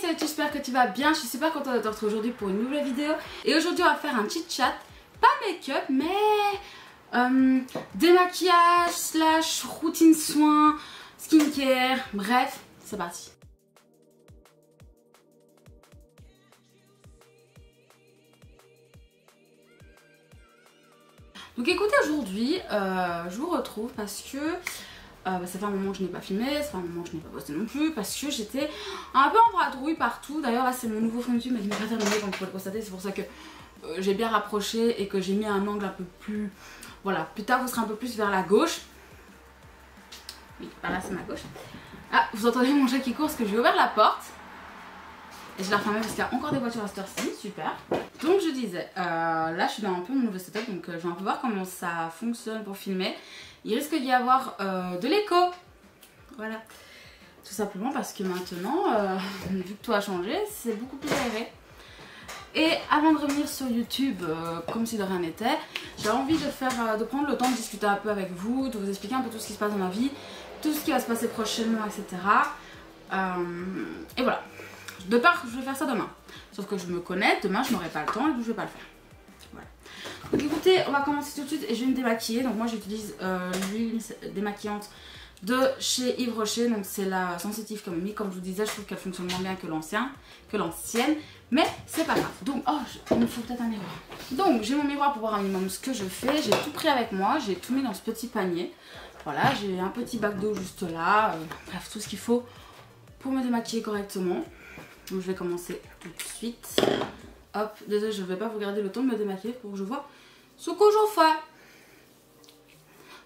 salut, j'espère que tu vas bien. Je suis super contente de te retrouver aujourd'hui pour une nouvelle vidéo. Et aujourd'hui on va faire un chit chat, pas make-up mais démaquillage slash routine soins, skincare, bref, c'est parti. Donc écoutez, aujourd'hui je vous retrouve parce que ça fait un moment que je n'ai pas filmé, ça fait un moment que je n'ai pas posté non plus, parce que j'étais un peu en vadrouille partout. D'ailleurs là c'est mon nouveau fond de teint mais il n'est pas terminé comme vous pouvez le constater, c'est pour ça que j'ai bien rapproché et que j'ai mis un angle un peu plus... Voilà, plus tard vous serez un peu plus vers la gauche. Oui, par là c'est ma gauche. Ah, vous entendez mon chat qui court parce que j'ai ouvert la porte. Et je l'ai refermée parce qu'il y a encore des voitures à cette heure-ci, super. Donc je disais, là je suis dans un peu mon nouveau setup, donc je vais un peu voir comment ça fonctionne pour filmer. Il risque d'y avoir de l'écho. Voilà. Tout simplement parce que maintenant, vu que tout a changé, c'est beaucoup plus aéré. Et avant de revenir sur YouTube, comme si de rien n'était, j'ai envie de prendre le temps de discuter un peu avec vous, de vous expliquer un peu tout ce qui se passe dans ma vie, tout ce qui va se passer prochainement, etc. Et voilà. De part, je vais faire ça demain. Sauf que je me connais, demain je n'aurai pas le temps et donc je vais pas le faire. Voilà. Donc écoutez, on va commencer tout de suite et je vais me démaquiller. Donc moi j'utilise l'huile démaquillante de chez Yves Rocher. Donc c'est la Sensitive Camomille. Comme je vous disais, je trouve qu'elle fonctionne moins bien que l'ancienne. Mais c'est pas grave. Donc, il me faut peut-être un miroir. Donc j'ai mon miroir pour voir un minimum ce que je fais. J'ai tout pris avec moi, j'ai tout mis dans ce petit panier. Voilà, j'ai un petit bac d'eau juste là. Bref, tout ce qu'il faut pour me démaquiller correctement. Donc je vais commencer tout de suite. Hop, désolé, je ne vais pas vous garder le temps de me démaquiller pour que je vois ce que je fais.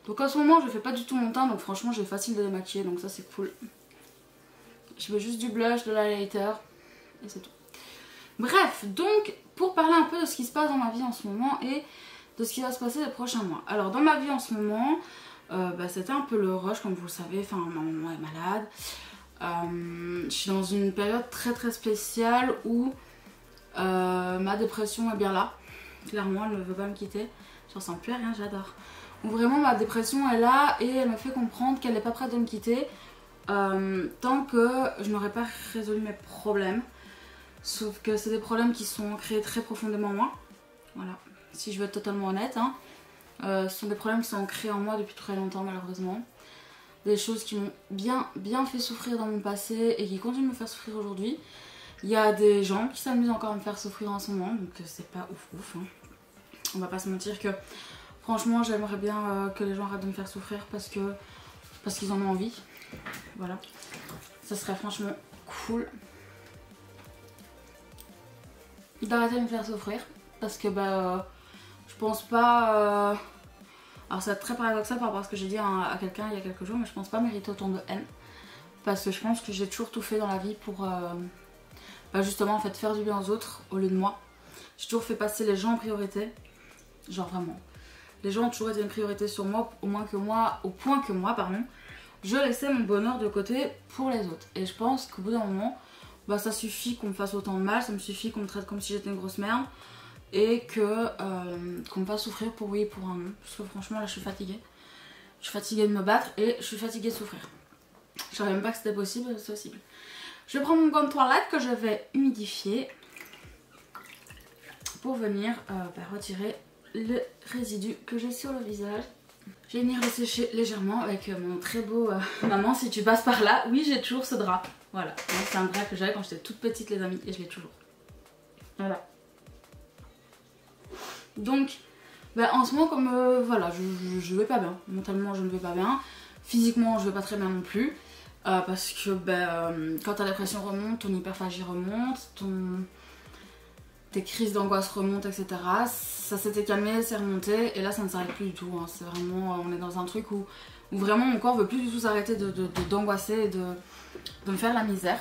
Donc en ce moment, je ne fais pas du tout mon teint, donc franchement, j'ai facile de démaquiller, donc ça c'est cool. Je mets juste du blush, de l'highlighter et c'est tout. Bref, donc pour parler un peu de ce qui se passe dans ma vie en ce moment et de ce qui va se passer les prochains mois. Alors dans ma vie en ce moment, c'était un peu le rush comme vous le savez, enfin ma maman est malade. Je suis dans une période très très spéciale où ma dépression est bien là. Clairement, elle ne veut pas me quitter. Je ressens plus à rien, j'adore. Où vraiment ma dépression est là et elle me fait comprendre qu'elle n'est pas prête de me quitter tant que je n'aurai pas résolu mes problèmes. Sauf que c'est des problèmes qui sont créés très profondément en moi. Voilà, si je veux être totalement honnête. Hein. Ce sont des problèmes qui sont ancrés en moi depuis très longtemps malheureusement. Des choses qui m'ont bien fait souffrir dans mon passé et qui continuent de me faire souffrir aujourd'hui. Il y a des gens qui s'amusent encore à me faire souffrir en ce moment, donc c'est pas ouf. Hein. On va pas se mentir que franchement j'aimerais bien que les gens arrêtent de me faire souffrir parce qu'ils en ont envie. Voilà, ça serait franchement cool d'arrêter de me faire souffrir parce que je pense pas... Alors ça va être très paradoxal par rapport à ce que j'ai dit à quelqu'un il y a quelques jours, mais je pense pas mériter autant de haine. Parce que je pense que j'ai toujours tout fait dans la vie pour justement en fait faire du bien aux autres au lieu de moi. J'ai toujours fait passer les gens en priorité. Genre vraiment. Les gens ont toujours été une priorité sur moi, au point que moi, je laissais mon bonheur de côté pour les autres. Et je pense qu'au bout d'un moment, ça suffit qu'on me fasse autant de mal, ça me suffit qu'on me traite comme si j'étais une grosse merde. Et qu'on me fasse souffrir pour oui et pour un non. Parce que franchement là je suis fatiguée. Je suis fatiguée de me battre et je suis fatiguée de souffrir. Je savais même pas que c'était possible, c'est possible. Je prends mon gant de toilette que je vais humidifier pour venir retirer le résidu que j'ai sur le visage. Je vais venir le sécher légèrement avec mon très beau maman si tu passes par là. Oui, j'ai toujours ce drap. Voilà, c'est un drap que j'avais quand j'étais toute petite les amis et je l'ai toujours. Voilà. Donc en ce moment comme voilà je vais pas bien, mentalement je ne vais pas bien, physiquement je vais pas très bien non plus parce que quand ta dépression remonte, ton hyperphagie remonte, tes crises d'angoisse remontent, etc. Ça s'était calmé, c'est remonté et là ça ne s'arrête plus du tout, hein. C'est vraiment, on est dans un truc où vraiment mon corps veut plus du tout s'arrêter d'angoisser et de me faire la misère.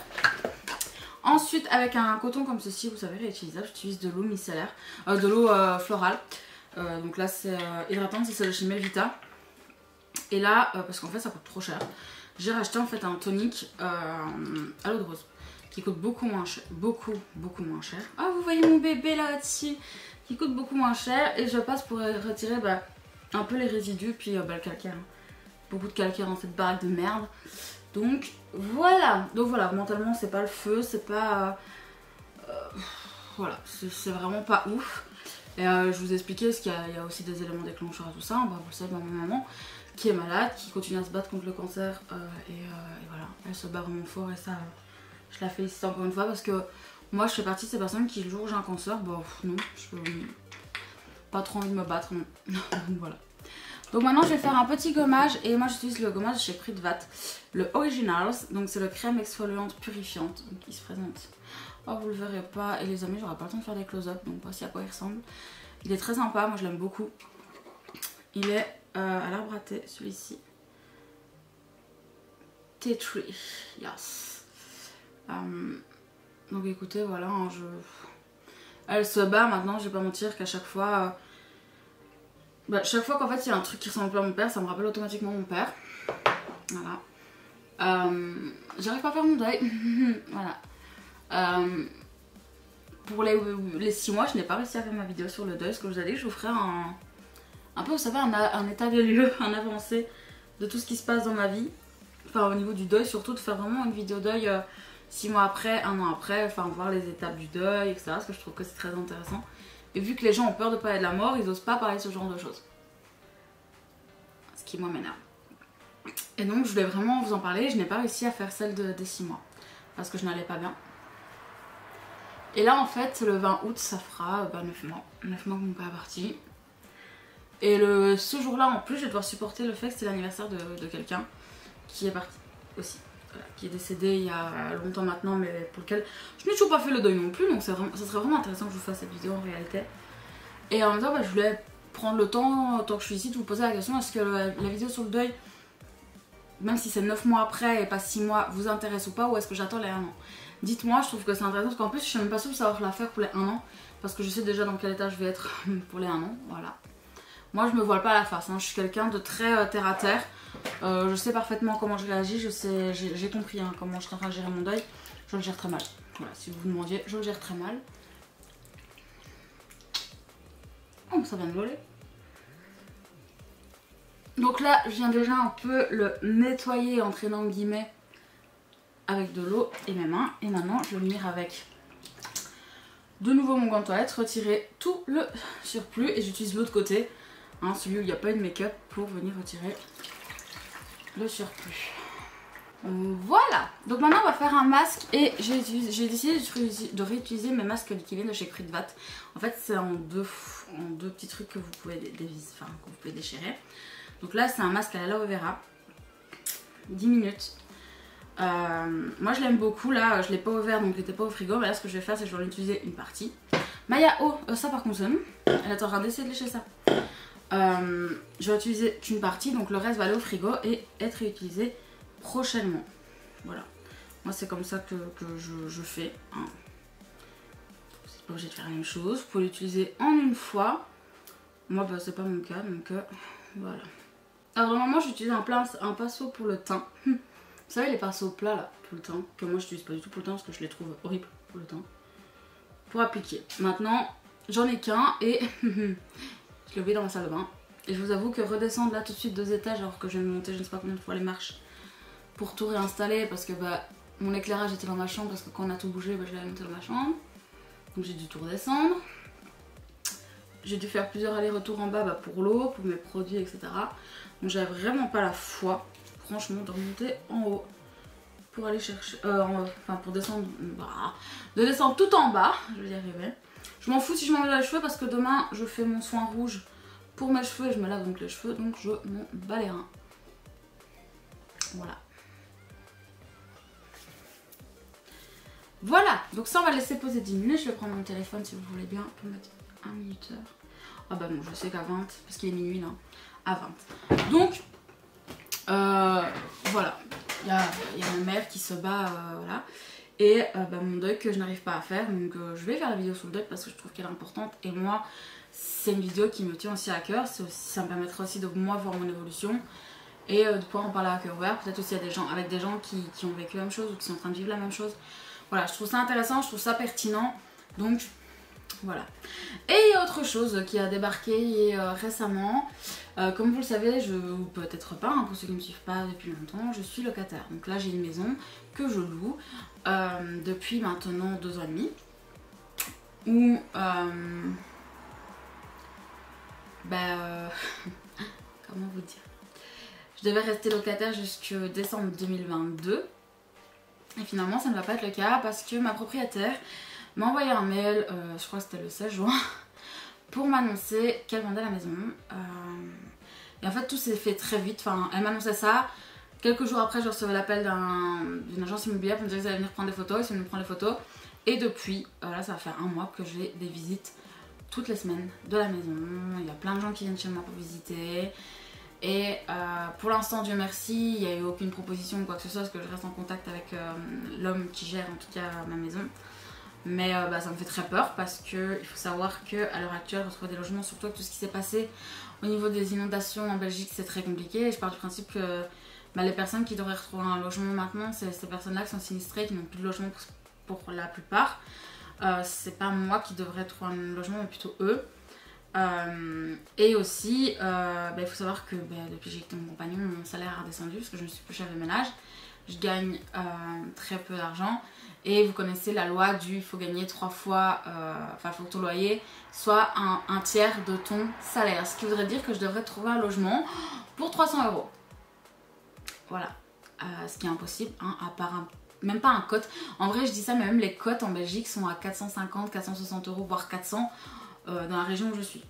Ensuite, avec un coton comme ceci, vous savez, réutilisable, j'utilise de l'eau micellaire, de l'eau florale. Donc là, c'est hydratante, c'est celle de chez Melvita. Et là, parce qu'en fait, ça coûte trop cher, j'ai racheté en fait un tonique à l'eau de rose qui coûte beaucoup moins cher, beaucoup moins cher. Ah, vous voyez mon bébé là-dessus, qui coûte beaucoup moins cher. Et je passe pour retirer un peu les résidus, puis le calcaire. Beaucoup de calcaire dans cette baraque de merde. Donc voilà, mentalement c'est pas le feu, c'est pas... voilà, c'est vraiment pas ouf. Et je vous ai expliqué parce qu'il y a aussi des éléments déclencheurs à tout ça. Bah, vous savez, ma maman qui est malade, qui continue à se battre contre le cancer et voilà, elle se bat vraiment fort et ça, je la félicite encore une fois parce que moi je fais partie de ces personnes qui, le jour où j'ai un cancer, bah non, je peux pas trop envie de me battre, non. Donc voilà. Donc maintenant je vais faire un petit gommage et moi j'utilise le gommage chez Pritvat, le Originals, donc c'est le crème exfoliante purifiante, donc il se présente. Oh, vous le verrez pas, et les amis j'aurai pas le temps de faire des close-up, donc voici à quoi il ressemble. Il est très sympa, moi je l'aime beaucoup. Il est à l'arbre à thé, celui-ci. Tea Tree, yes. Donc écoutez, voilà, hein, elle se bat maintenant, je vais pas mentir qu'à chaque fois... chaque fois qu'en fait il y a un truc qui ressemble un peu à mon père, ça me rappelle automatiquement mon père. Voilà. J'arrive pas à faire mon deuil. Voilà. Pour les 6 mois, je n'ai pas réussi à faire ma vidéo sur le deuil. Ce que je vous ai dit, je vous ferai un peu, vous savez, un état des lieux, un avancé de tout ce qui se passe dans ma vie. Enfin, au niveau du deuil, surtout de faire vraiment une vidéo deuil 6 mois après, 1 an après, enfin, voir les étapes du deuil, etc. Parce que je trouve que c'est très intéressant. Et vu que les gens ont peur de parler de la mort, ils n'osent pas parler de ce genre de choses. Ce qui, moi, m'énerve. Et donc, je voulais vraiment vous en parler. Je n'ai pas réussi à faire celle des 6 mois. Parce que je n'allais pas bien. Et là, en fait, le 20 août, ça fera 9 mois. 9 mois que mon père est parti. Et ce jour-là, en plus, je vais devoir supporter le fait que c'est l'anniversaire de quelqu'un qui est parti aussi. Voilà, qui est décédé il y a longtemps maintenant, mais pour lequel je n'ai toujours pas fait le deuil non plus. Donc, ça serait vraiment intéressant que je vous fasse cette vidéo en réalité. Et en même temps, je voulais prendre le temps, tant que je suis ici, de vous poser la question, est-ce que la vidéo sur le deuil, même si c'est 9 mois après et pas 6 mois, vous intéresse ou pas, ou est-ce que j'attends les 1 an? Dites-moi, je trouve que c'est intéressant parce qu'en plus je suis même pas sûre de savoir la faire pour les 1 an, parce que je sais déjà dans quel état je vais être pour les 1 an, voilà. Moi je me voile pas la face, hein. Je suis quelqu'un de très terre à terre, je sais parfaitement comment je réagis, j'ai compris hein, comment je suis en train de gérer mon deuil, je le gère très mal. Voilà, si vous vous demandiez, je le gère très mal. Oh, ça vient de voler. Donc là, je viens déjà un peu le nettoyer entre énormes guillemets avec de l'eau et mes mains. Et maintenant, je vais venir avec de nouveau mon gant de toilette, retirer tout le surplus. Et j'utilise l'autre côté, hein, celui où il n'y a pas de make-up, pour venir retirer le surplus. Voilà. Donc maintenant, on va faire un masque. Et j'ai décidé de réutiliser mes masques qui viennent de chez Pritvat. En fait, c'est en deux petits trucs que vous pouvez déchirer. Donc là, c'est un masque à l'aloe vera. 10 minutes. Moi je l'aime beaucoup, là je l'ai pas ouvert donc il n'était pas au frigo, mais là ce que je vais faire c'est que je vais en utiliser une partie. Maya, ça par contre elle est en train d'essayer de lécher ça. Je vais utiliser qu'une partie, donc le reste va aller au frigo et être réutilisé prochainement. Voilà, moi c'est comme ça que je fais. Hein. Vous n'êtes pas obligé de faire la même chose, vous pouvez l'utiliser en une fois. Moi bah, c'est pas mon cas donc voilà. Alors normalement j'utilise un pinceau pour le teint. Vous savez les pinceaux plats là, pour le teint, que moi je n'utilise pas du tout pour le teint parce que je les trouve horribles pour le teint. Pour appliquer. Maintenant, j'en ai qu'un et je l'ai oublié dans ma salle de bain. Et je vous avoue que redescendre là tout de suite 2 étages alors que je viens de monter je ne sais pas combien de fois les marches pour tout réinstaller parce que bah, mon éclairage était dans ma chambre parce que quand on a tout bougé, bah, je l'avais monté dans ma chambre. Donc j'ai dû tout redescendre. J'ai dû faire plusieurs allers-retours en bas bah, pour l'eau, pour mes produits, etc. Donc j'avais vraiment pas la foi. Franchement, de remonter en haut pour aller chercher, pour descendre, de descendre tout en bas, je vais y arriver. Je m'en fous si je m'en mets dans les cheveux parce que demain je fais mon soin rouge pour mes cheveux et je me lave donc les cheveux, donc je m'en bats les reins. Voilà. Voilà, donc ça on va laisser poser 10 minutes, je vais prendre mon téléphone si vous voulez bien pour mettre 1 minuteur. Ah bah non, je sais qu'à 20, parce qu'il est minuit là, à 20. Donc, voilà, il y a ma mère qui se bat, voilà. Et mon deuil que je n'arrive pas à faire, donc je vais faire la vidéo sur le deuil parce que je trouve qu'elle est importante. Et moi, c'est une vidéo qui me tient aussi à cœur, ça me permettra aussi de moi voir mon évolution. Et de pouvoir en parler à cœur ouvert, peut-être aussi avec des gens qui ont vécu la même chose ou qui sont en train de vivre la même chose. Voilà, je trouve ça intéressant, je trouve ça pertinent. Donc Voilà. Et il y a autre chose qui a débarqué récemment. Comme vous le savez, ou peut-être pas, hein, pour ceux qui ne me suivent pas depuis longtemps, je suis locataire. Donc là j'ai une maison que je loue depuis maintenant 2 ans et demi. Où comment vous dire, je devais rester locataire jusqu'en décembre 2022 et finalement ça ne va pas être le cas parce que ma propriétaire m'a envoyé un mail, je crois que c'était le 16 juin, pour m'annoncer qu'elle vendait la maison. Et en fait tout s'est fait très vite, enfin elle m'annonçait ça, quelques jours après je recevais l'appel d'une agence immobilière pour me dire qu'ils allaient venir prendre des photos, ils sont venus prendre les photos. Et depuis, là ça va faire 1 mois que j'ai des visites toutes les semaines de la maison. Il y a plein de gens qui viennent chez moi pour visiter. Et pour l'instant, Dieu merci, il n'y a eu aucune proposition ou quoi que ce soit parce que je reste en contact avec l'homme qui gère en tout cas ma maison. Mais ça me fait très peur parce qu'il faut savoir qu'à l'heure actuelle, retrouver des logements, surtout avec tout ce qui s'est passé au niveau des inondations en Belgique, c'est très compliqué. Et je pars du principe que les personnes qui devraient retrouver un logement maintenant, c'est ces personnes-là qui sont sinistrées, qui n'ont plus de logement pour la plupart. C'est pas moi qui devrais trouver un logement, mais plutôt eux. Et aussi, il faut savoir que depuis que j'ai quitté mon compagnon, mon salaire a descendu parce que je me suis plus chef de ménage. Je gagne très peu d'argent. Et vous connaissez la loi du il faut gagner 3 fois, il faut que ton loyer soit un tiers de ton salaire. Ce qui voudrait dire que je devrais trouver un logement pour 300 €. Voilà. Ce qui est impossible, hein, à part même pas un cote. En vrai, je dis ça, mais même les cotes en Belgique sont à 450, 460 €, voire 400 dans la région où je suis.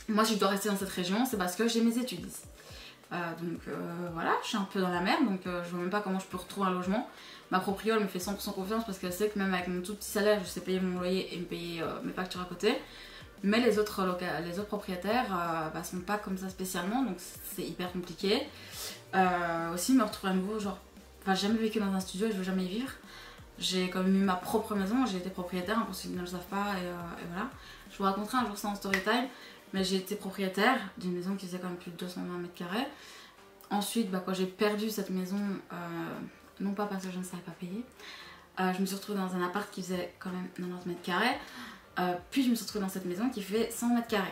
Moi, si je dois rester dans cette région, c'est parce que j'ai mes études ici. Voilà, je suis un peu dans la merde, donc je vois même pas comment je peux retrouver un logement. Ma proprio, elle me fait 100% confiance parce qu'elle sait que même avec mon tout petit salaire, je sais payer mon loyer et me payer mes factures à côté. Mais les autres propriétaires sont pas comme ça spécialement, donc c'est hyper compliqué. Aussi, me retrouver à nouveau, genre, j'ai jamais vécu dans un studio et je veux jamais y vivre. J'ai quand même eu ma propre maison, j'ai été propriétaire, hein, pour ceux qui ne le savent pas, et voilà. Je vous raconterai un jour ça en story time, mais j'ai été propriétaire d'une maison qui faisait quand même plus de 220 m². Ensuite, quand j'ai perdu cette maison, non pas parce que je ne savais pas payer, je me suis retrouvée dans un appart qui faisait quand même 90 m², puis je me suis retrouvée dans cette maison qui fait 100 m².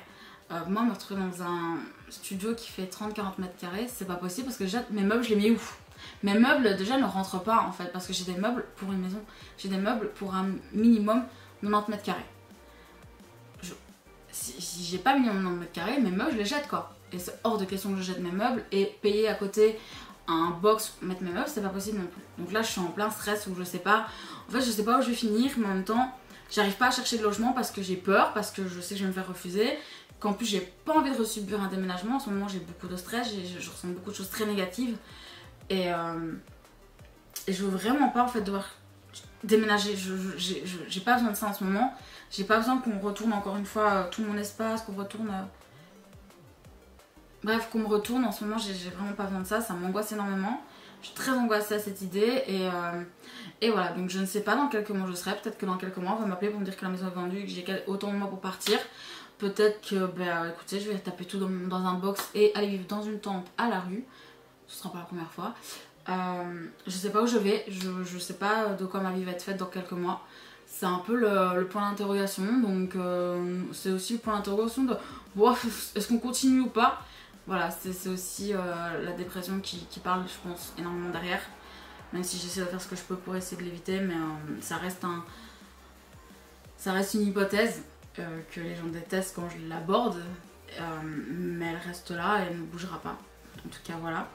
Moi, me retrouver dans un studio qui fait 30-40 m², c'est pas possible parce que déjà mes meubles, je les mets où? Mes meubles déjà ne rentrent pas en fait parce que j'ai des meubles pour une maison, j'ai des meubles pour un minimum 90 m². Si j'ai pas minimum 90 m², mes meubles je les jette quoi. Et c'est hors de question que je jette mes meubles et payer à côté un box pour mettre mes meubles, c'est pas possible non plus. Donc là je suis en plein stress où je sais pas, en fait je sais pas où je vais finir, mais en même temps j'arrive pas à chercher de logement parce que j'ai peur, parce que je sais que je vais me faire refuser, qu'en plus j'ai pas envie de resubir un déménagement. En ce moment j'ai beaucoup de stress, je ressens beaucoup de choses très négatives. Et je veux vraiment pas en fait devoir déménager. J'ai pas besoin de ça en ce moment. J'ai pas besoin qu'on retourne encore une fois tout mon espace, qu'on retourne. Bref, qu'on me retourne en ce moment, j'ai vraiment pas besoin de ça. Ça m'angoisse énormément. Je suis très angoissée à cette idée. Et voilà, donc je ne sais pas dans quelques mois je serai. Peut-être que dans quelques mois on va m'appeler pour me dire que la maison est vendue et que j'ai autant de mois pour partir. Peut-être que, écoutez, je vais taper tout dans un box et aller vivre dans une tente à la rue. Ce sera pas la première fois. Je sais pas où je vais, je sais pas de quoi ma vie va être faite dans quelques mois. C'est un peu le point d'interrogation, donc c'est aussi le point d'interrogation de est-ce qu'on continue ou pas. Voilà, c'est aussi la dépression qui parle, je pense, énormément derrière. Même si j'essaie de faire ce que je peux pour essayer de l'éviter, mais ça reste une hypothèse que les gens détestent quand je l'aborde, mais elle reste là et elle ne bougera pas. En tout cas, voilà.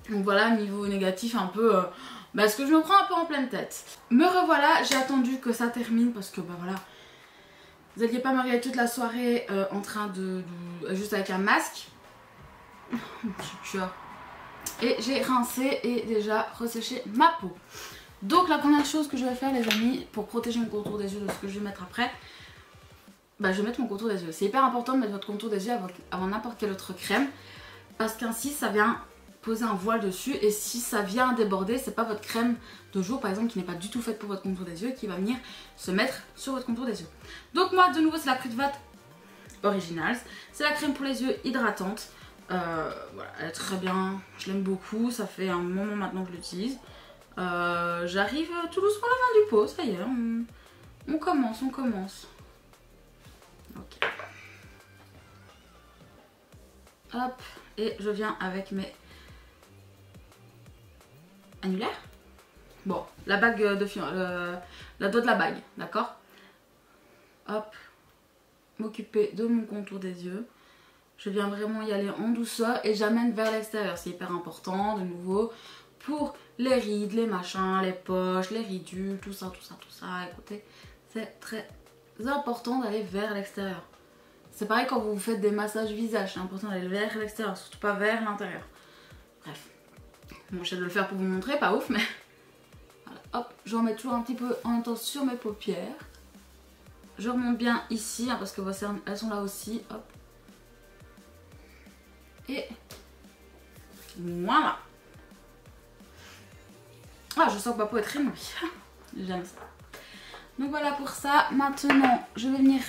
Donc voilà, niveau négatif un peu, ce que je me prends un peu en pleine tête. Me revoilà, j'ai attendu que ça termine parce que voilà, vous alliez pas me regarder toute la soirée en train de juste avec un masque. Et j'ai rincé et déjà resséché ma peau. Donc la première chose que je vais faire les amis, pour protéger mon contour des yeux de ce que je vais mettre après, je vais mettre mon contour des yeux. C'est hyper important de mettre votre contour des yeux avant n'importe quelle autre crème, parce qu'ainsi ça vient poser un voile dessus, et si ça vient déborder, c'est pas votre crème de jour par exemple qui n'est pas du tout faite pour votre contour des yeux qui va venir se mettre sur votre contour des yeux. Donc moi de nouveau c'est la Kruidvat Originals, c'est la crème pour les yeux hydratante. Voilà, elle est très bien, je l'aime beaucoup, ça fait un moment maintenant que je l'utilise. J'arrive tout doucement à la fin du pot, ça y est, on commence. Hop, et je viens avec mes annulaires. Bon, la bague de la doigt de la bague, d'accord? Hop, m'occuper de mon contour des yeux. Je viens vraiment y aller en douceur et j'amène vers l'extérieur. C'est hyper important, de nouveau, pour les rides, les machins, les poches, les ridules, tout ça. Écoutez, c'est très important d'aller vers l'extérieur. C'est pareil quand vous faites des massages visage, c'est important d'aller vers l'extérieur, surtout pas vers l'intérieur. Bref, bon, j'essaie de le faire pour vous montrer, pas ouf, mais voilà. Hop, je remets toujours un petit peu en même temps sur mes paupières. Je remonte bien ici, hein, parce que vos cernes, elles sont là aussi, hop. Et voilà. Ah, je sens que ma peau est très mouillée. J'aime ça. Donc voilà pour ça. Maintenant, je vais venir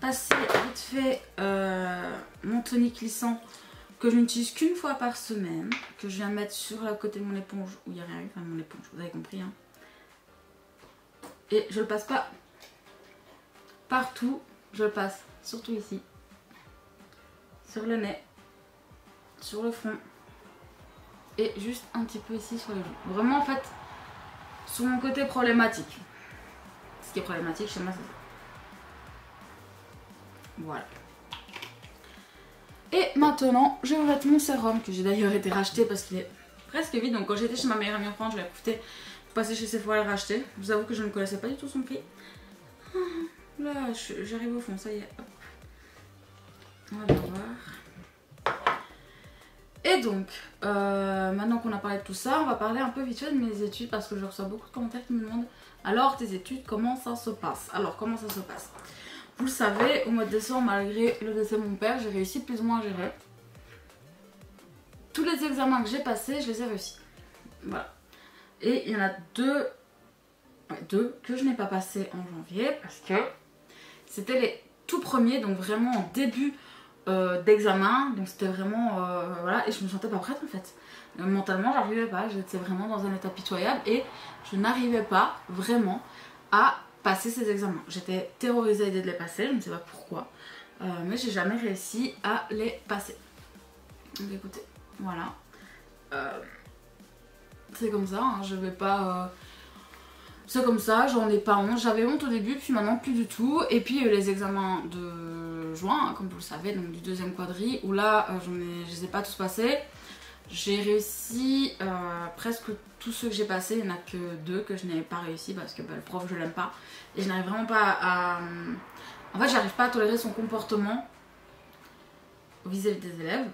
passer vite fait mon tonique lissant que je n'utilise qu'une fois par semaine. Que je viens mettre sur le côté de mon éponge où il n'y a rien eu. Enfin, mon éponge, vous avez compris. Hein. Et je le passe pas partout. Je le passe surtout ici. Sur le nez. Sur le front. Et juste un petit peu ici sur les joues. Vraiment en fait, sur mon côté problématique. Ce qui est problématique chez moi, c'est ça. Voilà. Et maintenant, je vais mettre mon sérum que j'ai d'ailleurs été racheté parce qu'il est presque vide. Donc quand j'étais chez ma meilleure amie en France, je l'ai profité pour passer chez Sephora et le racheter. Je vous avoue que je ne connaissais pas du tout son prix. Là, j'arrive au fond, ça y est. Hop. On va bien voir. Et donc, maintenant qu'on a parlé de tout ça, on va parler un peu vite fait de mes études parce que je reçois beaucoup de commentaires qui me demandent alors tes études, comment ça se passe? Alors, comment ça se passe? Vous le savez, au mois de décembre, malgré le décès de mon père, j'ai réussi plus ou moins à gérer. Tous les examens que j'ai passés, je les ai réussis. Voilà. Et il y en a deux que je n'ai pas passés en janvier parce que c'était les tout premiers, donc vraiment en début d'examen, donc c'était vraiment voilà, et je me sentais pas prête en fait. Mentalement j'arrivais pas, j'étais vraiment dans un état pitoyable et je n'arrivais pas vraiment à passer ces examens. J'étais terrorisée à l'idée de les passer, je ne sais pas pourquoi, mais j'ai jamais réussi à les passer. Donc écoutez, voilà, c'est comme ça, hein, je vais pas c'est comme ça, j'en ai pas honte. J'avais honte au début, puis maintenant plus du tout. Et puis il y a eu les examens de juin, comme vous le savez, donc du deuxième quadri, où là, je les ai pas tous passés. J'ai réussi presque tous ceux que j'ai passés. Il n'y en a que 2 que je n'avais pas réussi parce que le prof, je l'aime pas. Et je n'arrive vraiment pas à... En fait, j'arrive pas à tolérer son comportement vis-à-vis des élèves.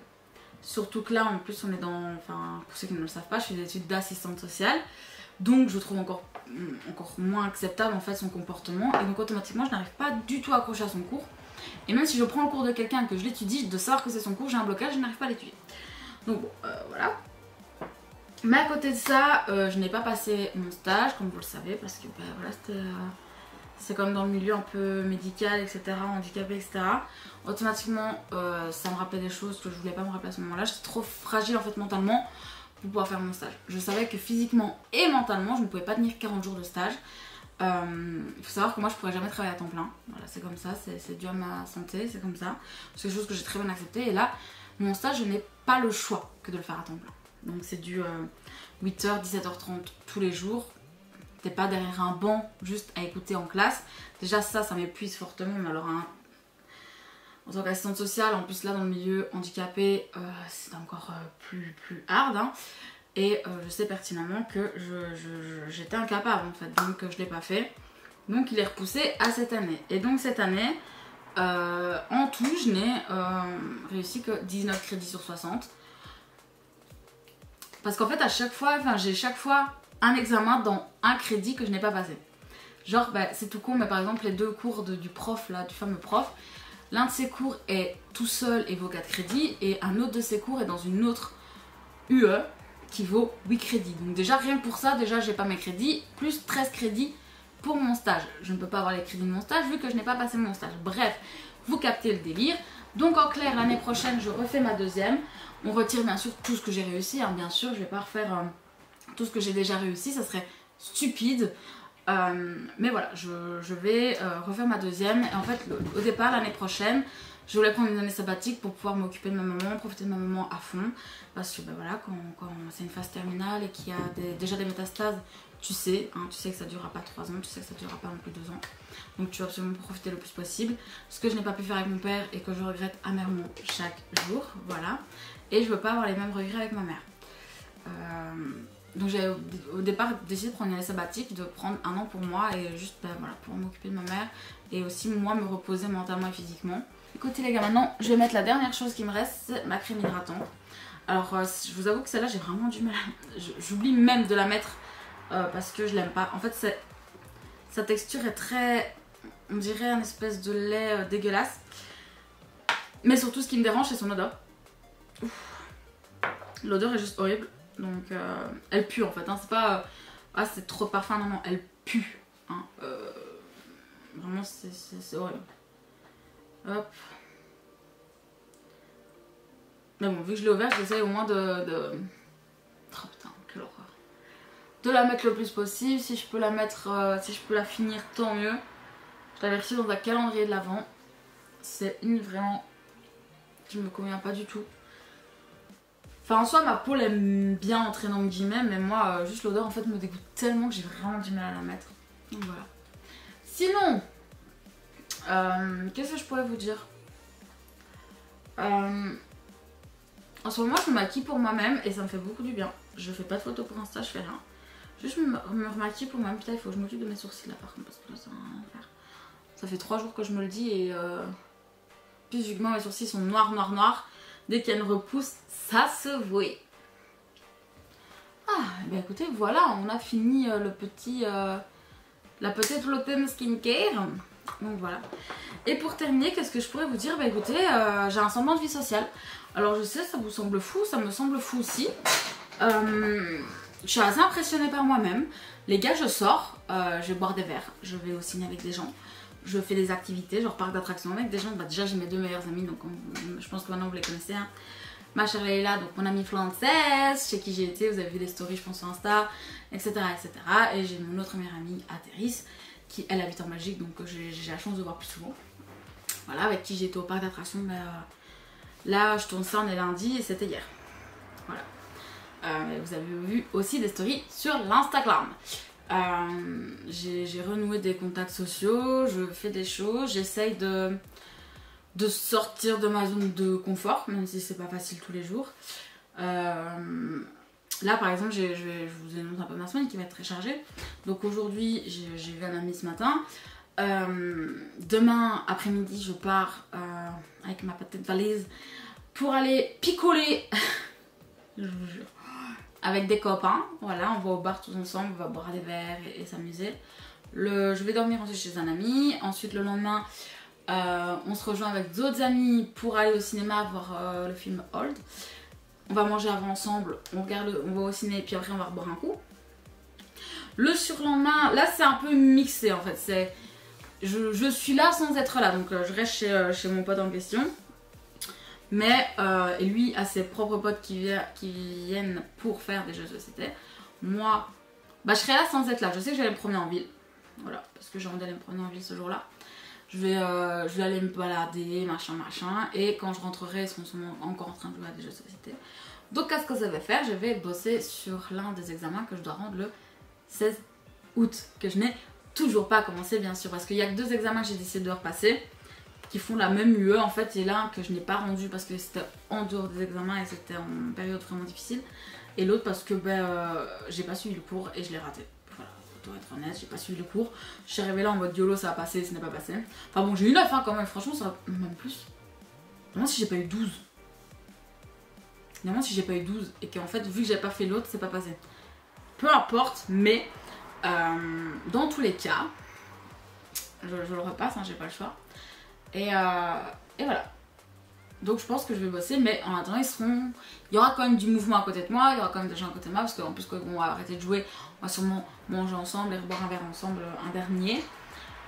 Surtout que là, en plus, on est dans... Enfin, pour ceux qui ne le savent pas, je fais des études d'assistante sociale. Donc je trouve encore moins acceptable en fait son comportement et donc automatiquement je n'arrive pas du tout à accrocher à son cours et même si je prends le cours de quelqu'un et que je l'étudie, de savoir que c'est son cours, j'ai un blocage, je n'arrive pas à l'étudier. Donc bon, voilà. Mais à côté de ça, je n'ai pas passé mon stage comme vous le savez parce que voilà, c'est comme dans le milieu un peu médical, etc., handicapé, etc. Automatiquement ça me rappelait des choses que je voulais pas me rappeler à ce moment-là. J'étais trop fragile en fait mentalement pour pouvoir faire mon stage. Je savais que physiquement et mentalement je ne pouvais pas tenir 40 jours de stage. Il faut savoir que moi je pourrais jamais travailler à temps plein. Voilà, c'est comme ça, c'est dû à ma santé, c'est comme ça. C'est quelque chose que j'ai très bien accepté et là mon stage je n'ai pas le choix que de le faire à temps plein. Donc c'est du 8h, 17h30 tous les jours. T'es pas derrière un banc juste à écouter en classe. Déjà ça m'épuise fortement, mais alors en tant qu'assistante sociale, en plus là dans le milieu handicapé, c'est encore plus hard. Hein. Et je sais pertinemment que j'étais incapable en fait, donc je ne l'ai pas fait. Donc il est repoussé à cette année. Et donc cette année, en tout, je n'ai réussi que 19 crédits sur 60. Parce qu'en fait à chaque fois, j'ai chaque fois un examen dans un crédit que je n'ai pas passé. Genre, c'est tout con, mais par exemple les 2 cours du prof, là, du fameux prof, l'un de ses cours est tout seul et vaut 4 crédits et un autre de ses cours est dans une autre UE qui vaut 8 crédits. Donc déjà rien que pour ça, déjà j'ai pas mes crédits, plus 13 crédits pour mon stage. Je ne peux pas avoir les crédits de mon stage vu que je n'ai pas passé mon stage. Bref, vous captez le délire. Donc en clair, l'année prochaine, je refais ma deuxième. On retire bien sûr tout ce que j'ai réussi. Hein. Bien sûr, je vais pas refaire tout ce que j'ai déjà réussi, ça serait stupide. Mais voilà, je vais refaire ma deuxième. Et en fait, au départ, l'année prochaine, Je voulais prendre une année sabbatique pour pouvoir m'occuper de ma maman, profiter de ma maman à fond. Parce que ben voilà, quand c'est une phase terminale et qu'il y a déjà des métastases, tu sais que ça ne durera pas 3 ans, tu sais que ça ne durera pas non plus 2 ans. Donc tu veux absolument profiter le plus possible. Ce que je n'ai pas pu faire avec mon père et que je regrette amèrement chaque jour. Voilà. Et je veux pas avoir les mêmes regrets avec ma mère. Donc j'ai au départ décidé de prendre une année sabbatique, de prendre 1 an pour moi et juste ben, voilà, pour m'occuper de ma mère. Et aussi moi me reposer mentalement et physiquement. Écoutez les gars, maintenant je vais mettre la dernière chose qui me reste, c'est ma crème hydratante. Alors je vous avoue que celle-là j'ai vraiment du mal. J'oublie même de la mettre parce que je l'aime pas. En fait sa texture est très, on dirait un espèce de lait dégueulasse. Mais surtout ce qui me dérange c'est son odeur. L'odeur est juste horrible. Donc elle pue en fait, hein. C'est pas ah c'est trop de parfum, non, elle pue. Hein. Vraiment c'est horrible. Hop. Mais bon, vu que je l'ai ouvert, j'essaye au moins de... Oh putain, quelle horreur. De la mettre le plus possible. Si je peux la mettre, si je peux la finir, tant mieux. Je l'avais reçue dans un calendrier de l'Avent. C'est une vraiment qui me convient pas du tout. Enfin en soi ma peau l'aime bien entrer dans le guillemets, mais moi juste l'odeur en fait me dégoûte tellement que j'ai vraiment du mal à la mettre. Donc voilà. Sinon, qu'est-ce que je pourrais vous dire? En ce moment je me maquille pour moi-même et ça me fait beaucoup du bien. Je fais pas de photos pour Insta, je fais rien. Juste me remaquille pour moi-même. Putain il faut que je m'occupe de mes sourcils là par contre parce que là ça va rien faire. Ça fait 3 jours que je me le dis et plus vu que moi mes sourcils sont noirs. Dès qu'il y a une repousse, ça se voit. Ah, ben écoutez, voilà, on a fini la petite routine skincare. Donc voilà. Et pour terminer, qu'est-ce que je pourrais vous dire? Bah écoutez, j'ai un semblant de vie sociale. Alors je sais, ça vous semble fou, ça me semble fou aussi. Je suis assez impressionnée par moi-même. Les gars, je sors, je vais boire des verres, je vais au ciné avec des gens. Je fais des activités, genre parc d'attractions avec des gens. Bah déjà j'ai mes 2 meilleures amies, donc je pense que maintenant vous les connaissez. Hein. Ma chère Leila, donc mon amie française, chez qui j'ai été, vous avez vu les stories je pense sur Insta, etc. etc. Et j'ai mon autre meilleure amie, Athéris, qui elle habite en Belgique, donc j'ai la chance de voir plus souvent. Voilà, avec qui j'ai été au parc d'attractions. Bah, là je tourne ça, on est lundi et c'était hier. Voilà. Vous avez vu aussi des stories sur l'Instagram. J'ai renoué des contacts sociaux, je fais des choses, j'essaye de sortir de ma zone de confort, même si c'est pas facile tous les jours. Là par exemple, je vous annonce un peu ma semaine qui va être très chargée. Donc aujourd'hui, j'ai vu un ami ce matin. Demain après-midi, je pars avec ma petite valise pour aller picoler. Je vous jure. Avec des copains, voilà, on va au bar tous ensemble, on va boire des verres et s'amuser. Je vais dormir ensuite chez un ami. Ensuite le lendemain, on se rejoint avec d'autres amis pour aller au cinéma voir le film Old. On va manger avant ensemble, on va au ciné puis après on va reboire un coup. Le surlendemain, là c'est un peu mixé en fait. Je suis là sans être là, donc je reste chez mon pote en question. Mais lui a ses propres potes qui viennent pour faire des jeux de société. Moi, bah, je serai là sans être là. Je sais que j'allais me promener en ville. Voilà, parce que j'ai envie d'aller me promener en ville ce jour-là. Je vais aller me balader, machin. Et quand je rentrerai, ils seront encore en train de jouer à des jeux de société. Donc, qu'est-ce que ça va faire? Je vais bosser sur l'un des examens que je dois rendre le 16 août. Que je n'ai toujours pas commencé, bien sûr. Parce qu'il n'y a que 2 examens que j'ai décidé de repasser. Qui font la même UE en fait, et l'un que je n'ai pas rendu parce que c'était en dehors des examens et c'était en période vraiment difficile, et l'autre parce que j'ai pas suivi le cours et je l'ai raté. Voilà, pour être honnête, j'ai pas suivi le cours. Je suis arrivée là en mode YOLO, ça a passé, ce n'est pas passé. Enfin bon, j'ai eu 9 hein, quand même, franchement, ça même plus. Vraiment, si j'ai pas eu 12. Vraiment, si j'ai pas eu 12 et qu'en fait, vu que j'ai pas fait l'autre, c'est pas passé. Peu importe, mais dans tous les cas, je le repasse, hein, j'ai pas le choix. Et voilà. Donc je pense que je vais bosser, mais en attendant il y aura quand même du mouvement à côté de moi, il y aura quand même des gens à côté de moi, parce qu'en plus quand on va arrêter de jouer, on va sûrement manger ensemble et boire un verre ensemble, un dernier.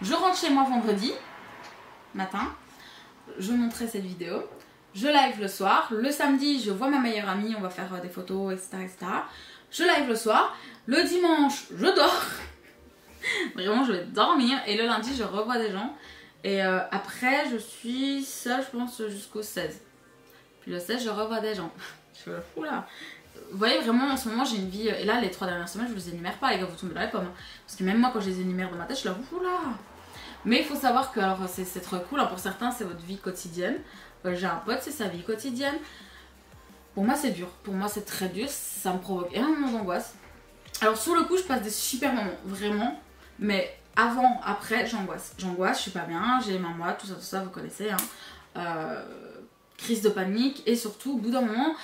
Je rentre chez moi vendredi matin, je montrerai cette vidéo. Je live le soir, le samedi je vois ma meilleure amie, on va faire des photos, etc. Je live le soir, le dimanche je dors, vraiment je vais dormir, et le lundi je revois des gens. Et après, je suis seule, je pense, jusqu'au 16. Puis le 16, je revois des gens. Je fais, oula. Vous voyez, vraiment, en ce moment, j'ai une vie. Et là, les 3 dernières semaines, je vous énumère pas, les gars, vous tombez dans les pommes. Hein. Parce que même moi, quand je les énumère dans ma tête, je suis là, oula. Mais il faut savoir que, alors, c'est trop cool. Alors, pour certains, c'est votre vie quotidienne. J'ai un pote, c'est sa vie quotidienne. Pour moi, c'est dur. Pour moi, c'est très dur. Ça me provoque énormément d'angoisse. Alors, sur le coup, je passe des super moments, vraiment. Mais avant, après, j'angoisse. J'angoisse, je suis pas bien, j'ai les mains moites, tout ça, vous connaissez. Hein. Crise de panique. Et surtout, au bout d'un moment,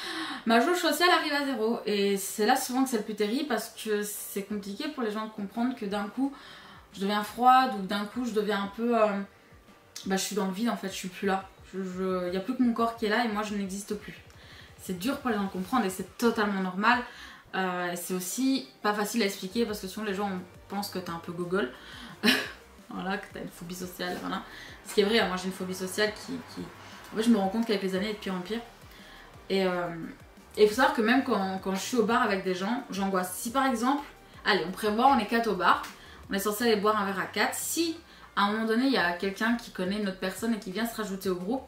ma jauge sociale arrive à 0. Et c'est là souvent que c'est le plus terrible parce que c'est compliqué pour les gens de comprendre que d'un coup, je deviens froide ou d'un coup, je deviens un peu... je suis dans le vide en fait, je suis plus là. Il n'y a plus que mon corps qui est là et moi, je n'existe plus. C'est dur pour les gens de comprendre et c'est totalement normal. C'est aussi pas facile à expliquer parce que souvent les gens pensent que t'es un peu gogol. Voilà, que t'as une phobie sociale. Voilà. Ce qui est vrai, moi j'ai une phobie sociale qui... En fait, je me rends compte qu'avec les années, elle est de pire en pire. Et il faut savoir que même quand je suis au bar avec des gens, j'angoisse. Si par exemple, allez, on prévoit, on est 4 au bar, on est censé aller boire un verre à 4. Si à un moment donné, il y a quelqu'un qui connaît une autre personne et qui vient se rajouter au groupe,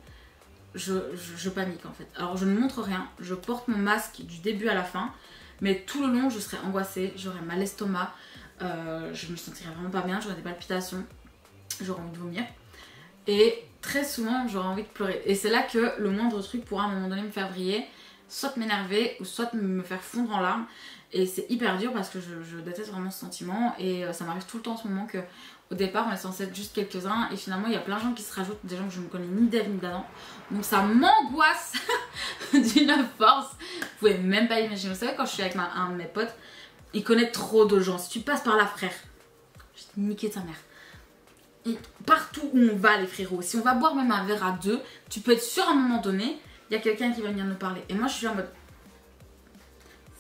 je panique en fait. Alors je ne montre rien, je porte mon masque du début à la fin, mais tout le long je serai angoissée, j'aurai mal à l'estomac, je me sentirai vraiment pas bien, j'aurai des palpitations, j'aurai envie de vomir et très souvent j'aurai envie de pleurer. Et c'est là que le moindre truc pourra à un moment donné me faire vriller, soit m'énerver ou soit me faire fondre en larmes. Et c'est hyper dur parce que je déteste vraiment ce sentiment et ça m'arrive tout le temps en ce moment que au départ on est censé être juste quelques-uns et finalement il y a plein de gens qui se rajoutent, des gens que je ne connais ni d'Ève ni d'Adam. Donc ça m'angoisse d'une force. Vous pouvez même pas imaginer. Vous savez quand je suis avec un de mes potes, il connaît trop de gens. Si tu passes par là frère, je vais te niquer ta mère. Et partout où on va les frérots, si on va boire même un verre à 2, tu peux être sûr à un moment donné, il y a quelqu'un qui va venir nous parler. Et moi je suis en mode...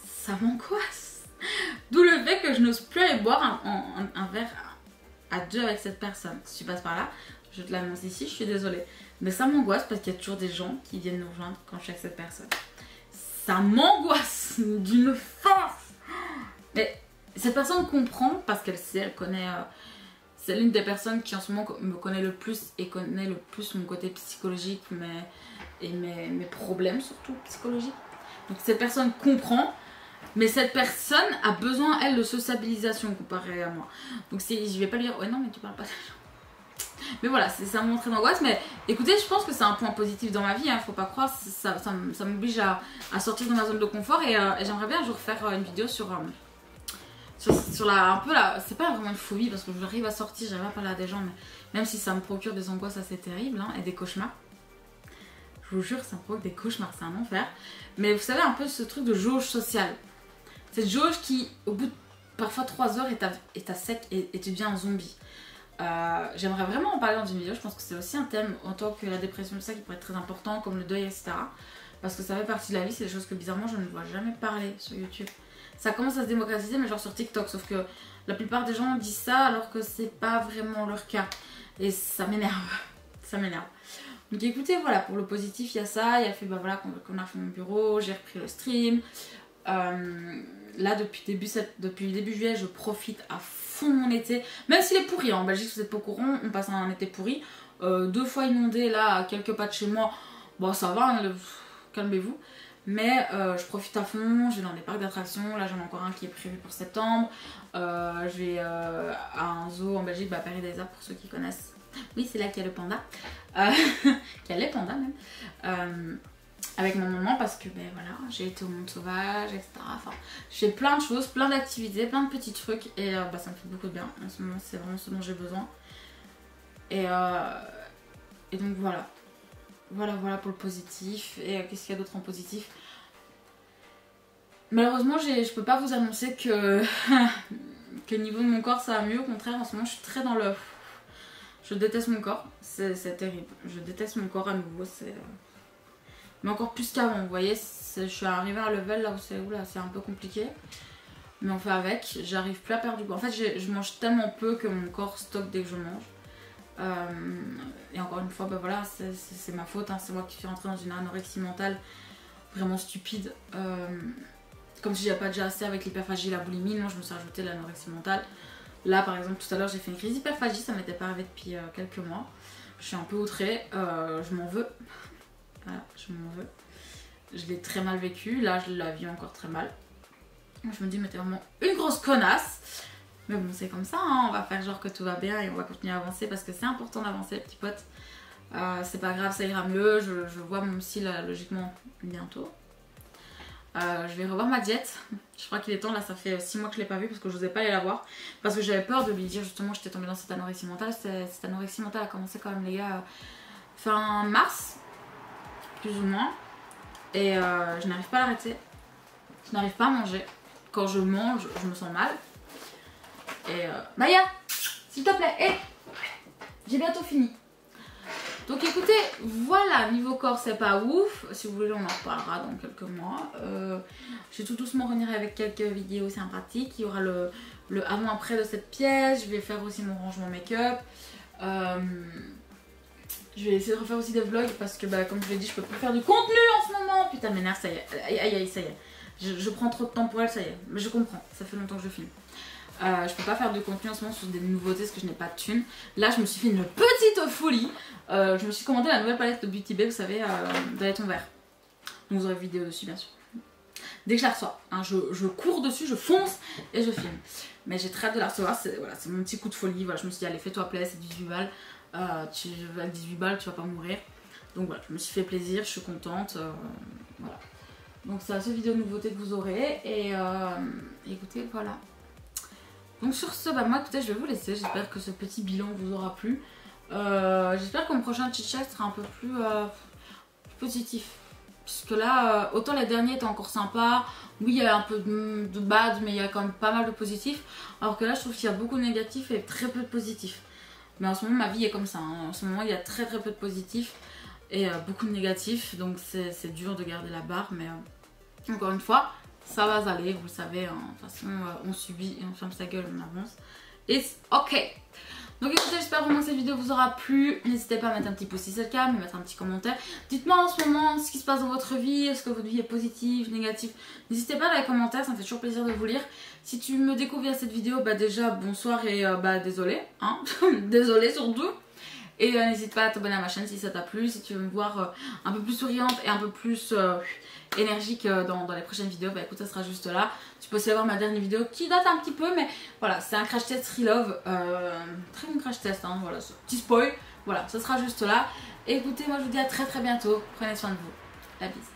ça m'angoisse. D'où le fait que je n'ose plus aller boire un verre à 2 avec cette personne. Si tu passes par là, je te l'annonce ici, je suis désolée. Mais ça m'angoisse parce qu'il y a toujours des gens qui viennent nous rejoindre quand je suis avec cette personne. Ça m'angoisse d'une force. Mais cette personne comprend parce qu'elle sait, elle connaît... c'est l'une des personnes qui en ce moment me connaît le plus et connaît le plus mon côté psychologique et mes problèmes surtout psychologiques. Donc cette personne comprend. Mais cette personne a besoin, elle, de sociabilisation comparée à moi. Donc je vais pas lui dire, ouais non mais tu parles pas de gens. Mais voilà, c'est un moment très d'angoisse. Mais écoutez, je pense que c'est un point positif dans ma vie, hein, faut pas croire. Ça m'oblige à sortir de ma zone de confort. Et j'aimerais bien un jour faire une vidéo sur un peu la... C'est pas vraiment une phobie parce que j'arrive à sortir, j'arrive à parler à des gens. Mais même si ça me procure des angoisses assez terribles hein, et des cauchemars. Je vous jure, ça me provoque des cauchemars, c'est un enfer. Mais vous savez un peu ce truc de jauge sociale. Cette jauge qui, au bout de parfois 3 heures, est à sec et tu deviens un zombie. J'aimerais vraiment en parler dans une vidéo. Je pense que c'est aussi un thème en tant que la dépression, tout ça qui pourrait être très important, comme le deuil, etc. Parce que ça fait partie de la vie, c'est des choses que bizarrement je ne vois jamais parler sur YouTube. Ça commence à se démocratiser, mais genre sur TikTok. Sauf que la plupart des gens disent ça alors que c'est pas vraiment leur cas. Et ça m'énerve. Ça m'énerve. Donc écoutez, voilà, pour le positif, il y a ça. Il y a le fait, bah voilà, qu'on a fait mon bureau, j'ai repris le stream. Là depuis début juillet je profite à fond de mon été, même s'il est pourri hein. En Belgique, si vous n'êtes pas au courant, on passe un été pourri, 2 fois inondé là à quelques pas de chez moi. Bon ça va hein, calmez-vous, mais je profite à fond. Je vais dans des parcs d'attractions, là j'en ai encore un qui est prévu pour septembre. Je vais à un zoo en Belgique, Paris des Arts pour ceux qui connaissent. Oui, c'est là qu'il y a le panda, qu'il y a les pandas même. Avec ma maman parce que ben voilà, j'ai été au monde sauvage, etc. Enfin, je fais plein de choses, plein d'activités, plein de petits trucs et ça me fait beaucoup de bien. En ce moment, c'est vraiment ce dont j'ai besoin. Et donc voilà. Voilà pour le positif. Et qu'est-ce qu'il y a d'autre en positif? Malheureusement, je peux pas vous annoncer que niveau de mon corps ça va mieux. Au contraire, en ce moment, je suis très dans le... Je déteste mon corps. C'est terrible. Je déteste mon corps à nouveau. Mais encore plus qu'avant, vous voyez, je suis arrivée à un level là où c'est un peu compliqué. Mais on fait avec, j'arrive plus à perdre du poids. En fait, je mange tellement peu que mon corps stocke dès que je mange. Et encore une fois, voilà, c'est ma faute, hein, c'est moi qui suis rentrée dans une anorexie mentale vraiment stupide. Comme si j'avais pas déjà assez avec l'hyperphagie et la boulimie, non, je me suis rajouté l'anorexie mentale. Là, par exemple, tout à l'heure, j'ai fait une crise d'hyperphagie, ça m'était pas arrivé depuis quelques mois. Je suis un peu outrée, je m'en veux. Voilà, je m'en veux. Je l'ai très mal vécu, là je la vis encore très mal. Je me dis mais t'es vraiment une grosse connasse. Mais bon c'est comme ça, hein. On va faire genre que tout va bien et on va continuer à avancer parce que c'est important d'avancer, petit pote. C'est pas grave, ça ira mieux, je vois mon psy là, logiquement bientôt. Je vais revoir ma diète. Je crois qu'il est temps, là ça fait 6 mois que je l'ai pas vue parce que je n'osais pas aller la voir. Parce que j'avais peur de lui dire justement que j'étais tombée dans cette anorexie mentale. Cette anorexie mentale a commencé quand même les gars fin mars, plus ou moins. Et je n'arrive pas à l'arrêter. Je n'arrive pas à manger. Quand je mange, je me sens mal. Et Maya, s'il te plaît, hey, j'ai bientôt fini. Donc écoutez, voilà, niveau corps c'est pas ouf. Si vous voulez on en reparlera dans quelques mois. Je vais tout doucement revenir avec quelques vidéos sympathiques. Il y aura le avant-après de cette pièce. Je vais faire aussi mon rangement make-up. Je vais essayer de refaire aussi des vlogs parce que bah, comme je l'ai dit je peux plus faire du contenu en ce moment. Putain mes nerfs ça y est, aïe aïe aïe ça y est. Je prends trop de temps pour elle, ça y est. Mais je comprends, ça fait longtemps que je filme. Je peux pas faire de contenu en ce moment sur des nouveautés parce que je n'ai pas de thunes. Là je me suis fait une petite folie. Je me suis commandé la nouvelle palette de Beauty Bay, vous savez, dans les tons verts. Donc vous aurez une vidéo dessus bien sûr. Dès que je la reçois, hein, je cours dessus, je fonce et je filme. Mais j'ai très hâte de la recevoir, c'est voilà, mon petit coup de folie. Voilà, je me suis dit allez fais-toi plaisir, c'est 18 balles. Avec 18 balles tu vas pas mourir. Donc voilà, je me suis fait plaisir, je suis contente. Voilà. Donc c'est la seule vidéo de nouveauté que vous aurez. Et écoutez, voilà. Donc sur ce, bah moi écoutez, je vais vous laisser. J'espère que ce petit bilan vous aura plu. J'espère que mon prochain chit-chat sera un peu plus positif. Puisque là, autant les derniers étaient encore sympas. Oui, il y a un peu de bad, mais il y a quand même pas mal de positifs. Alors que là, je trouve qu'il y a beaucoup de négatifs et très peu de positifs. Mais en ce moment, ma vie est comme ça. Hein. En ce moment, il y a très peu de positifs et beaucoup de négatifs. Donc c'est dur de garder la barre. Mais encore une fois, ça va aller. Vous le savez, hein. De toute façon, on subit et on ferme sa gueule, on avance. It's ok. Donc écoutez, j'espère vraiment que cette vidéo vous aura plu. N'hésitez pas à mettre un petit pouce si c'est le cas, me mettre un petit commentaire. Dites-moi en ce moment ce qui se passe dans votre vie. Est-ce que votre vie est positive, négative? N'hésitez pas dans les commentaires, ça me fait toujours plaisir de vous lire. Si tu me découvres via cette vidéo, bah déjà bonsoir et bah désolé, hein. Désolé surtout. Et n'hésite pas à t'abonner à ma chaîne si ça t'a plu. Si tu veux me voir un peu plus souriante et un peu plus énergique dans les prochaines vidéos, bah écoute, ça sera juste là. Tu peux aussi voir ma dernière vidéo qui date un petit peu, mais voilà, c'est un crash test Relove. Très bon crash test, hein, voilà, petit spoil. Voilà, ça sera juste là. Et écoutez, moi je vous dis à très bientôt. Prenez soin de vous. La bise.